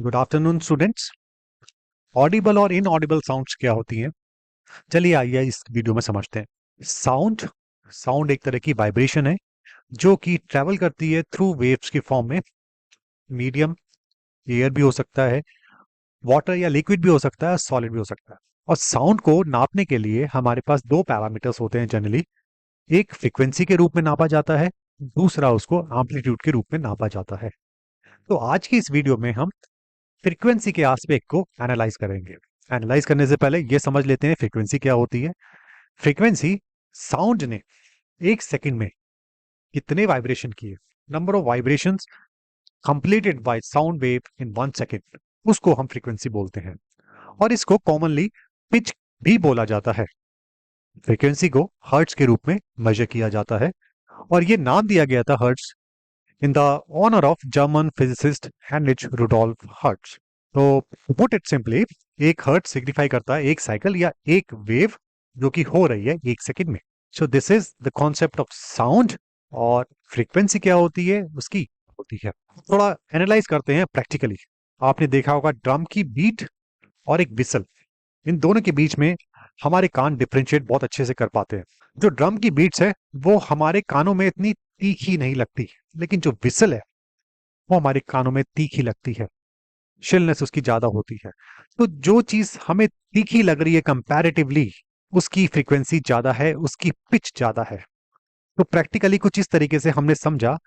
Good afternoon students. Audible और inaudible sounds क्या होती हैं? चलिए आइए इस वीडियो में समझते हैं। साउंड साउंड एक तरह की वाइब्रेशन है जो कि ट्रैवल करती है थ्रू वेव्स की फॉर्म में। मीडियम एयर भी हो सकता है, वाटर या लिक्विड भी हो सकता है, सॉलिड भी हो सकता है। और साउंड को नापने के लिए हमारे पास दो पैरामीटर्स होते हैं जनरली। एक फ्रीक्वेंसी के रूप में नापा जाता है, दूसरा उसको एम्पलीट्यूड के रूप में नापा जाता है। तो आज की इस वीडियो में हम फ्रीक्वेंसी के एस्पेक्ट को एनालाइज करेंगे। एनालाइज करने से पहले ये समझ लेते हैं फ्रीक्वेंसी क्या होती है। फ्रीक्वेंसी साउंड ने एक सेकंड में कितने वाइब्रेशन किए, number of vibrations completed by sound wave in 1 second, उसको हम फ्रीक्वेंसी बोलते हैं। और इसको कॉमनली पिच भी बोला जाता है। फ्रीक्वेंसी को हर्ट्ज के रूप में मेजर किया जाता है और ये नाम दिया गया था hertz in the honour of German physicist Heinrich Rudolf Hertz. तो पुट इट सिंपली, एक हर्ट्ज सिग्निफाई करता है एक साइकिल या एक वेव जो कि हो रही है 1 सेकंड में। So this is the concept of sound. और फ्रीक्वेंसी क्या होती है उसकी होती है, थोड़ा एनालाइज करते हैं प्रैक्टिकली। आपने देखा होगा ड्रम की बीट और एक विसल, इन दोनों के बीच में हमारे कान डिफरेंशिएट बहुत अच्छे से कर पाते हैं। जो ड्रम की बीट्स है वो हमारे कानों में इतनी तीखी नहीं लगती, लेकिन जो विसल है वो हमारे कानों में तीखी लगती है, शिलनेस उसकी ज्यादा होती है। तो जो चीज हमें तीखी लग रही है कंपैरेटिवली, उसकी फ्रीक्वेंसी ज्यादा है, उसकी पिच ज्यादा है। तो प्रैक्टिकली कुछ इस तरीके से हमने समझा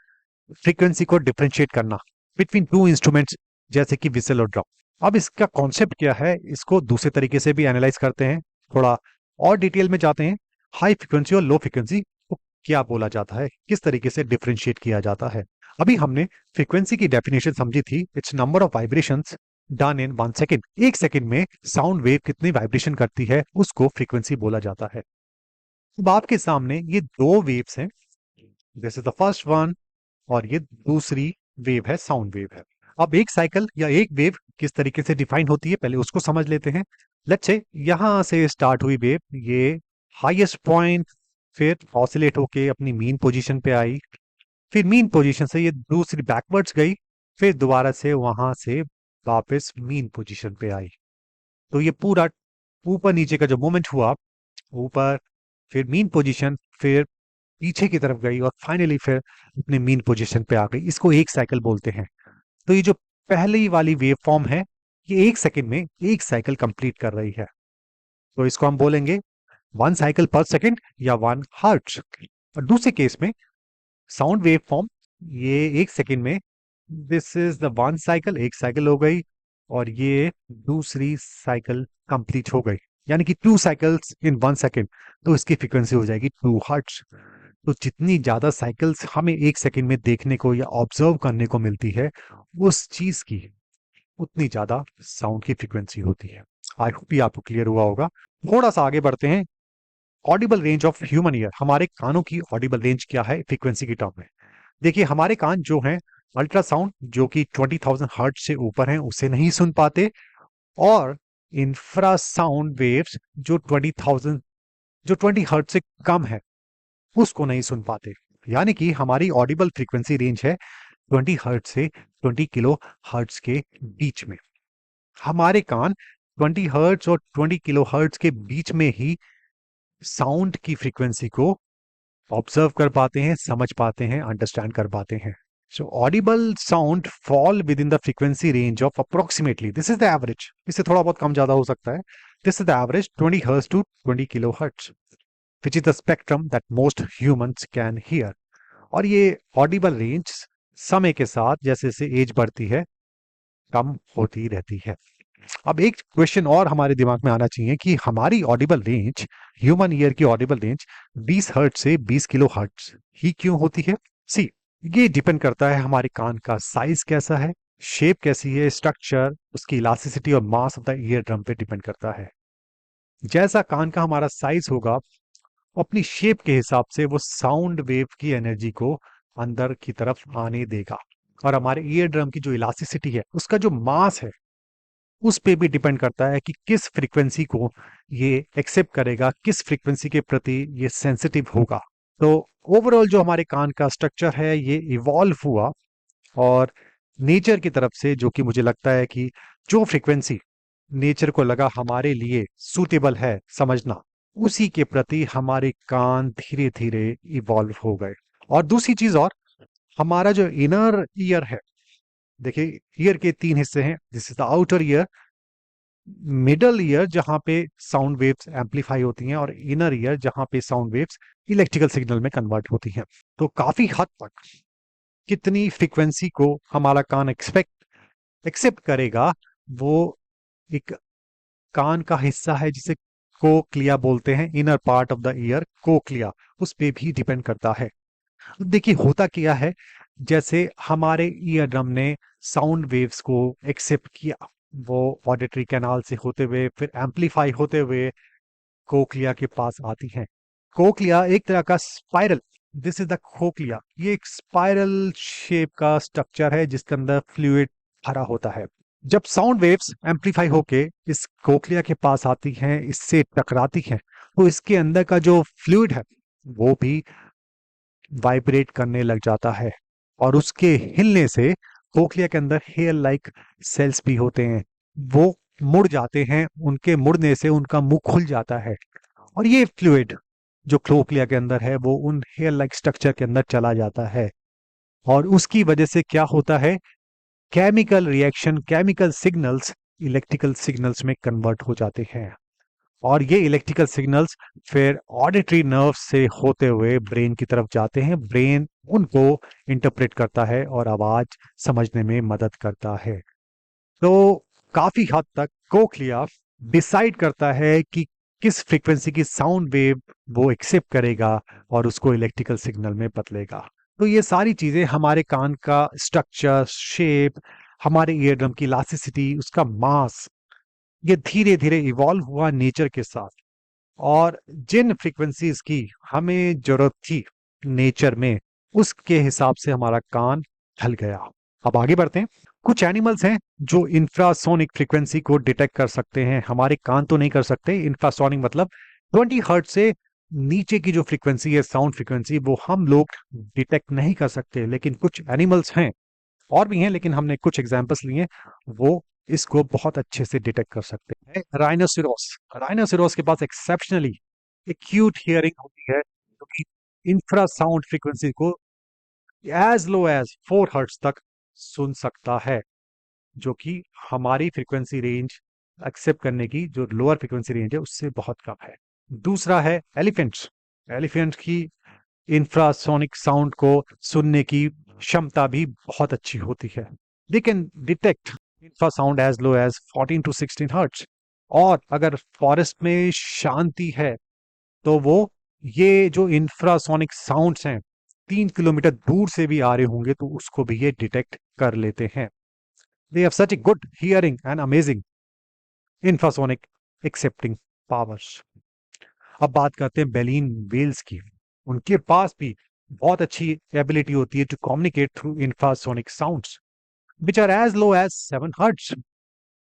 फ्रीक्वेंसी को डिफरेंशिएट करना बिटवीन टू इंस्ट्रूमेंट्स जैसे कि विसल और ड्रम। अब इसका कॉन्सेप्ट क्या है, इसको दूसरे तरीके से भी एनालाइज करते हैं, थोड़ा और डिटेल में जाते हैं। हाई फ्रीक्वेंसी और लो फ्रीक्वेंसी को क्या बोला जाता है, किस तरीके से डिफरेंशिएट किया जाता है। अभी हमने फ्रीक्वेंसी की डेफिनेशन समझी थी, it's number of vibrations done in 1 second. 1 second में साउंड वेव कितनी वाइब्रेशन करती है उसको फ्रीक्वेंसी बोला जाता है। अब आपके सामने ये दो वेव्स हैं, this is the first one और ये दूसरी वेव है, साउंड वेव है। अब एक साइकिल या एक वेव किस तरीके से डिफाइन होती है पहले उसको समझ लेते हैं। लेट्स से यहां से स्टार्ट हुई वेव, ये हाईएस्ट पॉइंट, फिर ऑसिलेट होके अपनी मीन पोजीशन पे आई, फिर मीन पोजीशन से ये दूसरी बैकवर्ड्स गई, फिर दोबारा से वहां से वापस मीन पोजीशन पे आई। तो ये पूरा ऊपर नीचे का जो मूवमेंट हुआ, ऊपर फिर मीन पोजीशन, फिर पीछे की तरफ गई और फाइनली फिर अपने मीन पोजीशन पे आ गई, इसको एक साइकिल बोलते हैं। तो ये जो पहली वाली वेव फॉर्म है, ये 1 सेकंड में एक साइकिल कंप्लीट कर रही है। तो इसको हम बोलेंगे 1 साइकिल पर सेकंड या 1 हर्ट्ज। और दूसरे केस में साउंड वेव फॉर्म, ये 1 सेकंड में दिस इज द 1 साइकिल, एक साइकिल हो गई और ये दूसरी साइकिल कंप्लीट हो गई, यानी कि 2 साइकिल्स इन 1 सेकंड। तो इसकी फ्रीक्वेंसी हो जाएगी 2 हर्ट्ज। तो जितनी ज्यादा साइकिल्स हमें 1 सेकंड में देखने को या ऑब्जर्व करने को मिलती है, उस चीज की उतनी ज्यादा साउंड की फ्रीक्वेंसी होती है। आई होप ये आपको क्लियर हुआ होगा। थोड़ा सा आगे बढ़ते हैं। Audible range of human ear, हमारे कानों की ऑडिबल रेंज क्या है फ्रीक्वेंसी की टर्म में। देखिए हमारे कान जो हैं, अल्ट्रासाउंड जो कि 20,000 हर्ट्ज से ऊपर हैं उसे नहीं सुन पाते, और इंफ्रासाउंड वेव्स जो 20,000 जो 20 हर्ट्ज से कम है उसको नहीं सुन पाते। यानी कि हमारी ऑडिबल फ्रीक्वेंसी रेंज है 20 हर्ट्ज से 20 किलो हर्ट्ज के बीच में। हमारे कान 20 हर्ट्ज और 20 किलो हर्ट्ज के बीच में ही साउंड की फ्रीक्वेंसी को ऑब्जर्व कर पाते हैं, समझ पाते हैं, अंडरस्टैंड कर पाते हैं। So audible sound fall within the frequency range of approximately, this is the average, इससे थोड़ा बहुत कम ज्यादा हो सकता है, this is the average 20 hertz to 20 kilohertz, which is the spectrum that most humans can hear. और ये ऑडिबल रेंज समय के साथ जैसे जैसे एज बढ़ती है कम होती रहती है। अब एक क्वेश्चन और हमारे दिमाग में आना चाहिए कि हमारी ऑडिबल रेंज, ह्यूमन ईयर की ऑडिबल रेंज 20 हर्ट्ज से 20 किलो हर्ट्ज ही क्यों होती है। सी, ये डिपेंड करता है हमारे कान का साइज कैसा है, शेप कैसी है, स्ट्रक्चर, उसकी इलास्टिसिटी और mass of the ear drum पे डिपेंड करता है। जैसा कान का हमारा साइज होगा, अपनी शेप के हिसाब से वो साउंड वेव की एनर्जी को अंदर की तरफ आने देगा। और हमारे ईयर ड्रम की जो इलास्टिसिटी है, उसका जो मास है, उस पे भी डिपेंड करता है कि किस फ्रीक्वेंसी को ये एक्सेप्ट करेगा, किस फ्रीक्वेंसी के प्रति ये सेंसिटिव होगा। तो ओवरऑल जो हमारे कान का स्ट्रक्चर है ये इवॉल्व हुआ, और नेचर की तरफ से, जो कि मुझे लगता है कि जो फ्रीक्वेंसी नेचर को लगा हमारे लिए सूटेबल है समझना, उसी के प्रति हमारे कान धीरे धीरे इवॉल्व हो गए। और दूसरी चीज और, हमारा जो इनर ईयर है, देखिए ईयर के तीन हिस्से हैं। This is the outer ear, middle ear जहां पे साउंड वेव्स एम्पलीफाई होती हैं, और इनर ईयर जहां पे साउंड वेव्स इलेक्ट्रिकल सिग्नल में कन्वर्ट होती हैं। तो काफी हद तक कितनी फ्रीक्वेंसी को हमारा कान एक्सेप्ट करेगा, वो एक कान का हिस्सा है जिसे कोक्लिया बोलते हैं, inner part of the year cochlea, उस पे भी डिपेंड करता है। देखिए होता क्या है, जैसे हमारे ईयर ड्रम ने साउंड वेव्स को एक्सेप्ट किया, वो ऑडिटरी कैनाल से होते हुए फिर एम्पलीफाई होते हुए कोक्लिया के पास आती हैं। कोक्लिया एक तरह का spiral, this is the cochlea, ये एक स्पाइरल शेप का स्ट्रक्चर है जिसके अंदर फ्लूइड भरा होता है। जब साउंड वेव्स एम्पलीफाई होके इस कोक्लिया के पास आती हैं, इससे टकराती हैं, तो इसके अंदर का जो फ्लूइड है वो भी वाइब्रेट करने लग जाता है, और उसके हिलने से कोक्लिया के अंदर हेयर लाइक सेल्स भी होते हैं, वो मुड़ जाते हैं, उनके मुड़ने से उनका मुंह खुल जाता है, और ये फ्लूइड जो कोक्लिया के अंदर है वो उन हेयर लाइक स्ट्रक्चर के अंदर चला जाता है, और उसकी वजह से क्या होता है, chemical reaction, chemical signals electrical signals में कन्वर्ट हो जाते हैं, और ये इलेक्ट्रिकल सिग्नल्स फिर ऑडिटरी नर्व से होते हुए ब्रेन की तरफ जाते हैं। ब्रेन उनको इंटरप्रेट करता है और आवाज समझने में मदद करता है। तो काफी हद तक कोक्लिया डिसाइड करता है कि किस फ्रीक्वेंसी की साउंड वेव वो एक्सेप्ट करेगा और उसको इलेक्ट्रिकल सिग्नल में बदलेगा। तो ये सारी चीजें हमारे कान का स्ट्रक्चर, शेप, हमारे ईयर ड्रम की इलास्टिसिटी, उसका मास, ये धीरे धीरे इवॉल्व हुआ नेचर के साथ, और जिन फ्रीक्वेंसीज की हमें जरूरत थी नेचर में, उसके हिसाब से हमारा कान ढल गया। अब आगे बढ़ते हैं। कुछ एनिमल्स हैं जो इंफ्रासोनिक फ्रीक्वेंसी को डिटेक्ट कर सकते हैं, हमारे कान तो नहीं कर सकते। इंफ्रासोनिक मतलब 20 हर्ट्ज से नीचे की जो फ्रीक्वेंसी है, साउंड फ्रीक्वेंसी, वो हम लोग डिटेक्ट नहीं कर सकते, लेकिन कुछ एनिमल्स हैं, और भी हैं लेकिन हमने कुछ एग्जांपल्स लिए, वो इसको बहुत अच्छे से डिटेक्ट कर सकते हैं। राइनोसिरोस, राइनोसिरोस के पास एक्सेप्शनली एक्यूट हियरिंग होती है, जो कि इंफ्रासाउंड फ्रीक्वेंसी को एज लो एज 4 हर्ट्ज तक सुन सकता है, जो कि हमारी फ्रीक्वेंसी रेंज एक्सेप्ट करने की जो लोअर फ्रीक्वेंसी रेंज है उससे बहुत कम है। दूसरा है एलिफेंट्स, एलिफेंट की इंफ्रासोनिक साउंड को सुनने की क्षमता भी बहुत अच्छी होती है। They can detect infrasound as low as 14 to 16 hertz. और अगर फॉरेस्ट में शांति है तो वो ये जो इंफ्रासोनिक साउंड्स हैं 3 किलोमीटर दूर से भी आ रहे होंगे तो उसको भी ये डिटेक्ट कर लेते हैं। They have such a good hearing and amazing infrasonic accepting powers. अब बात करते हैं बेलिन वेल्स की। उनके पास भी बहुत अच्छी एबिलिटी होती है to communicate through infrasonic sounds which are as low as 7 hertz,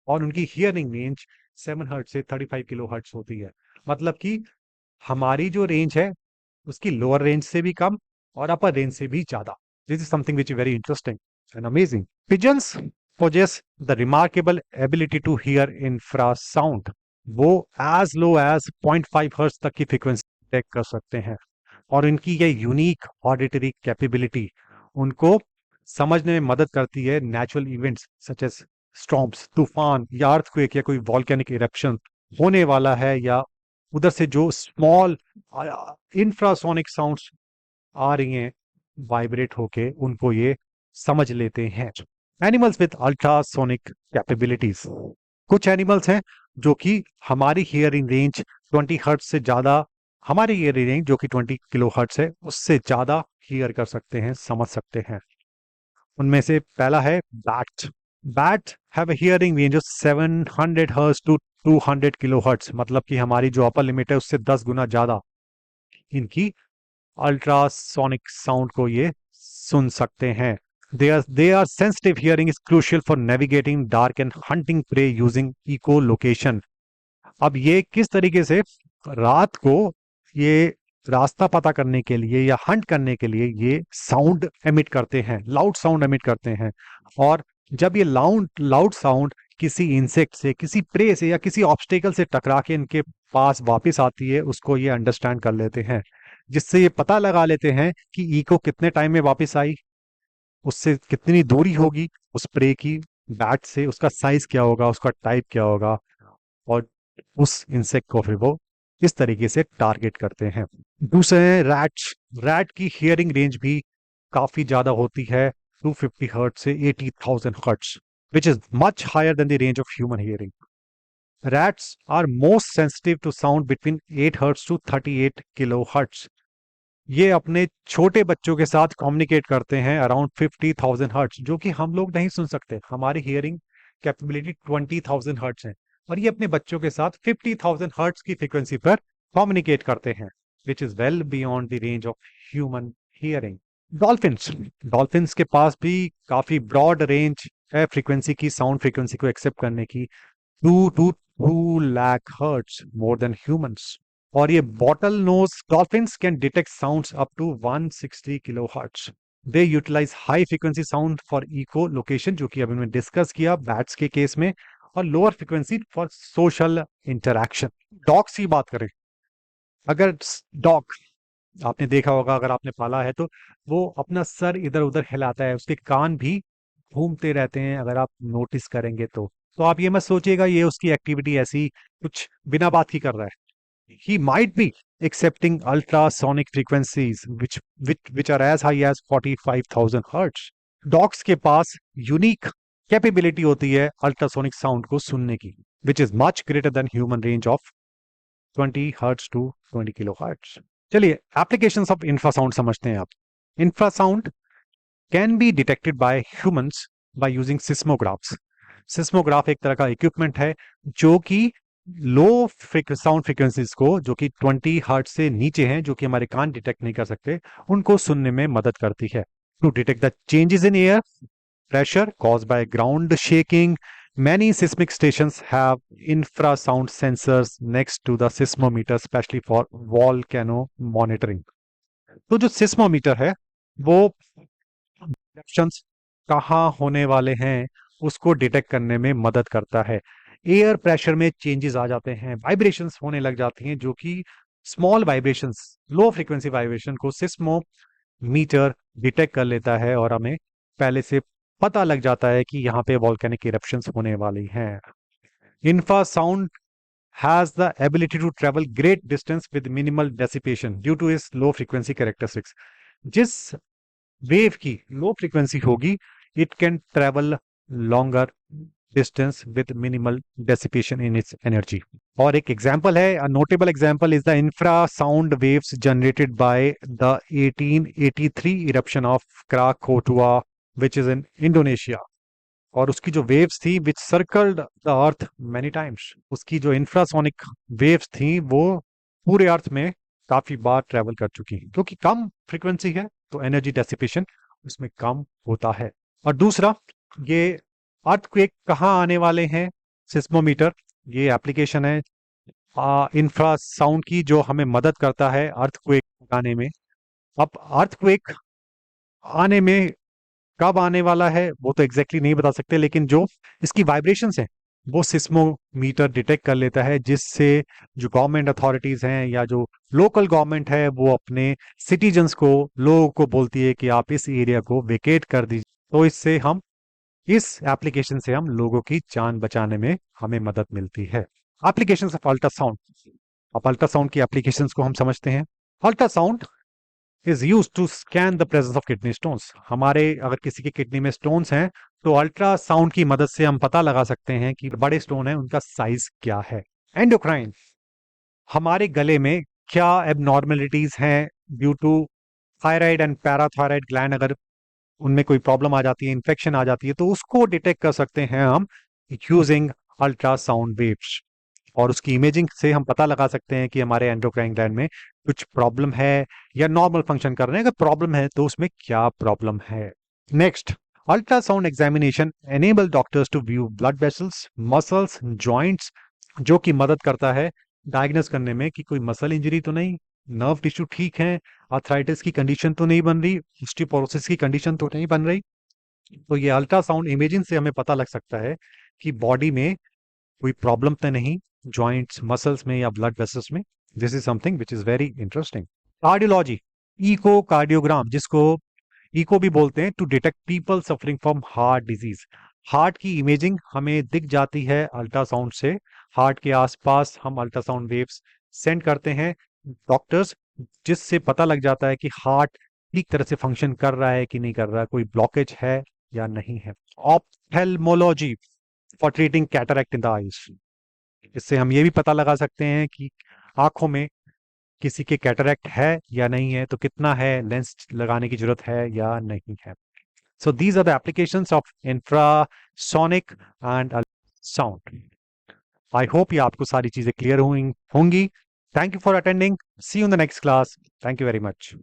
और उनकी हियरिंग रेंज 7 हर्ट्ज से 35 किलो हर्ट्ज होती है। मतलब कि हमारी जो रेंज है उसकी लोअर रेंज से भी कम और अपर रेंज से भी ज्यादा। This is something which is very interesting and amazing. Pigeons possess the remarkable ability to hear infrasound। वो एज लो एज 0.5 हर्ट्ज तक की फ्रीक्वेंसी डिटेक्ट कर सकते हैं, और इनकी ये यूनिक ऑडिटरी कैपेबिलिटी उनको समझने में मदद करती है natural events such as storms, तूफान या अर्थक्वेक या कोई वॉल्केनिक इरप्शन होने वाला है, या उधर से जो स्मॉल इंफ्रासोनिक साउंड्स आ रही हैं वाइब्रेट होके, उनको ये समझ लेते हैं। एनिमल्स विद अल्ट्रासोनिक कैपेबिलिटीज, कुछ एनिमल्स हैं जो कि हमारी हियरिंग रेंज 20 हर्ट्ज से ज्यादा, हमारी हियरिंग रेंज जो कि 20 किलो हर्ट्ज है उससे ज्यादा हियर कर सकते हैं, समझ सकते हैं। उनमें से पहला है bat. Bat have a hearing range of 700 hertz to 200 kilo hertz, मतलब कि हमारी जो अपर लिमिट है उससे 10 गुना ज्यादा इनकी अल्ट्रासोनिक साउंड को ये सुन सकते हैं। Their sensitive hearing is crucial for navigating dark and hunting prey using echolocation। अब ये किस तरीके से रात को ये रास्ता पता करने के लिए या हंट करने के लिए ये साउंड एमिट करते हैं, लाउड साउंड एमिट करते हैं। और जब ये लाउड लाउड साउंड किसी इंसेक्ट से, किसी प्रे से या किसी ऑब्स्टेकल से टकरा के इनके पास वापस आती है, उसको ये अंडरस्टैंड कर लेते हैं, जिससे ये पता लगा लेते हैं कि इको कितने टाइम में वापस आई, उससे कितनी दूरी होगी उस प्रे की बैट से, उसका साइज क्या होगा, उसका टाइप क्या होगा, और उस इंसेक्ट को फिर वो इस तरीके से टारगेट करते हैं। दूसरे हैं रैट्स। रैट की हियरिंग रेंज भी काफी ज्यादा होती है, 250 हर्ट्ज से 80,000 hertz, which is much higher than the range of human hearing. Rats are most sensitive to sound between 8 hertz to 38 kilohertz. ये अपने छोटे बच्चों के साथ कम्युनिकेट करते हैं अराउंड 50,000 हर्ट्ज, जो कि हम लोग नहीं सुन सकते। हमारी हियरिंग कैपेबिलिटी 20,000 हर्ट्ज है, और ये अपने बच्चों के साथ 50,000 हर्ट्ज की फ्रीक्वेंसी पर कम्युनिकेट करते हैं, which is well beyond the range of human hearing. Dolphins. Dolphins के पास भी काफी ब्रॉड रेंज है फ्रीक्वेंसी की, साउंड फ्रीक्वेंसी को एक्सेप्ट करने की, 2 to 2 lakh hertz, more than humans. और ये bottle nose dolphins can detect sounds up to 160 kilohertz. They utilize high frequency sound for echo location, जो कि अभी मैंने डिस्कस किया बैट्स के केस में, और lower frequency for social interaction. Dogs की बात करें, अगर डॉग आपने देखा होगा, अगर आपने पाला है तो वो अपना सर इधर उधर हिलाता है, उसके कान भी घूमते रहते हैं, अगर आप नोटिस करेंगे तो आप ये मत सोचिएगा ये उसकी एक्टिविटी ऐसी कुछ बिना बात की कर रहा है। He might be accepting ultrasonic frequencies which are as high as 45,000 hertz. Dogs के पास यूनिक कैपेबिलिटी होती है अल्ट्रासोनिक साउंड को सुनने की, which is much greater than human range of 20 hertz to 20 kilohertz. चलिए एप्लीकेशंस ऑफ इंफ्रासाउंड समझते हैं आप। Infrasound can be detected by humans by using seismographs. Seismograph एक तरह का इक्विपमेंट है जो कि लो साउंड फ्रीक्वेंसीज को, जो कि 20 हर्ट्ज से नीचे हैं, जो कि हमारे कान डिटेक्ट नहीं कर सकते, उनको सुनने में मदद करती है। To detect the changes in air pressure caused by ground shaking, many seismic stations have infrasound sensors next to the seismometer, especially for volcano monitoring. तो जो सिस्मोमीटर है वो eruptions कहाँ होने वाले हैं उसको डिटेक्ट करने में मदद करता है। एयर प्रेशर में चेंजेस आ जाते हैं, वाइब्रेशंस होने लग जाती हैं, जो कि small vibrations, low frequency vibration को सिस्मोमीटर डिटेक्ट कर लेता है, और हमें पहले से पता लग जाता है कि यहाँ पे वॉल्केनिक इरप्शंस होने वाली हैं। Infrasound has the ability to travel great distance with minimal dissipation due to its low frequency characteristics. जिस वेव की लो फ्रीक्वेंसी होगी, it can travel longer distance with minimal dissipation in its energy. और एक example है, a notable example is the infrasound waves generated by the 1883 eruption of Krakatoa which is in Indonesia. और उसकी जो waves थी which circled the earth many times, उसकी जो infrasonic waves थी वो पूरे अर्थ में काफी बार ट्रेवल कर चुकी हैं, क्योंकि कम फ्रीक्वेंसी है तो एनर्जी डेसिपेशन उसमें कम होता है। और दूसरा, ये अर्थक्वेक कहाँ आने वाले हैं, सिस्मोमीटर ये एप्लीकेशन है इंफ्रासाउंड की, जो हमें मदद करता है अर्थक्वेक आने में। अब अर्थक्वेक आने में कब आने वाला है वो तो एग्जैक्टली नहीं बता सकते, लेकिन जो इसकी वाइब्रेशंस हैं वो सिस्मोमीटर डिटेक्ट कर लेता है, जिससे जो गवर्नमेंट अथॉरिटीज हैं या जो लोकल गवर्नमेंट है वो अपने सिटीजन्स को, लोगों को बोलती है कि आप इस एरिया को वेकेट कर दीजिए। तो इससे हम, इस एप्लीकेशन से हम लोगों की जान बचाने में हमें मदद मिलती है। Application of ultrasound. अब अल्ट्रासाउंड की एप्लीकेशंस को हम समझते हैं। Ultrasound is used to scan the presence of kidney stones. हमारे अगर किसी की किडनी में स्टोन्स हैं तो अल्ट्रासाउंड की मदद से हम पता लगा सकते हैं कि बड़े स्टोन है उनका साइज क्या है। एंडोक्राइन, हमारे गले में क्या एबनॉर्मेलिटीज हैं due to thyroid and parathyroid gland, अगर उनमें कोई प्रॉब्लम आ जाती है, इन्फेक्शन आ जाती है, तो उसको डिटेक्ट कर सकते हैं हम यूजिंग अल्ट्रासाउंड वेव्स। और उसकी इमेजिंग से हम पता लगा सकते हैं कि हमारे एंडोक्राइन ग्लैंड में कुछ प्रॉब्लम है या नॉर्मल फंक्शन कर रहे हैं। अगर प्रॉब्लम है तो उसमें क्या प्रॉब्लम है। Next, ultrasound examination enable doctors to view blood vessels, muscles, joints, जो कि मदद करता है डायग्नोस करने में कि कोई मसल इंजरी तो नहीं, नर्व टिश्यू ठीक है, आर्थराइटिस की कंडीशन तो नहीं बन रही, ऑस्टियोपोरोसिस की कंडीशन तो नहीं बन रही। तो ये अल्ट्रासाउंड इमेजिंग से हमें पता लग सकता है कि बॉडी में कोई प्रॉब्लम तो नहीं, जॉइंट्स मसल्स में या ब्लड वेसल्स में। This is something which is very interesting. Cardiology, echocardiogram, जिसको इको भी बोलते हैं, to detect people suffering from heart disease. Heart की इमेजिंग हमें दिख जाती है अल्ट्रासाउंड से। हार्ट के आसपास हम अल्ट्रासाउंड वेव्स सेंड करते हैं डॉक्टर्स, जिससे पता लग जाता है कि हार्ट ठीक तरह से फंक्शन कर रहा है कि नहीं कर रहा है, कोई ब्लॉकेज है या नहीं है। Ophthalmology, for treating cataract in the eyes. इससे हम ये भी पता लगा सकते हैं कि आंखों में किसी के कैटरेक्ट है या नहीं है, तो कितना है, लेंस लगाने की जरूरत है या नहीं है। So these are the applications of infrasonic and sound. I hope ये आपको सारी चीजें क्लियर हुई होंगी। Thank you for attending. See you in the next class. Thank you very much.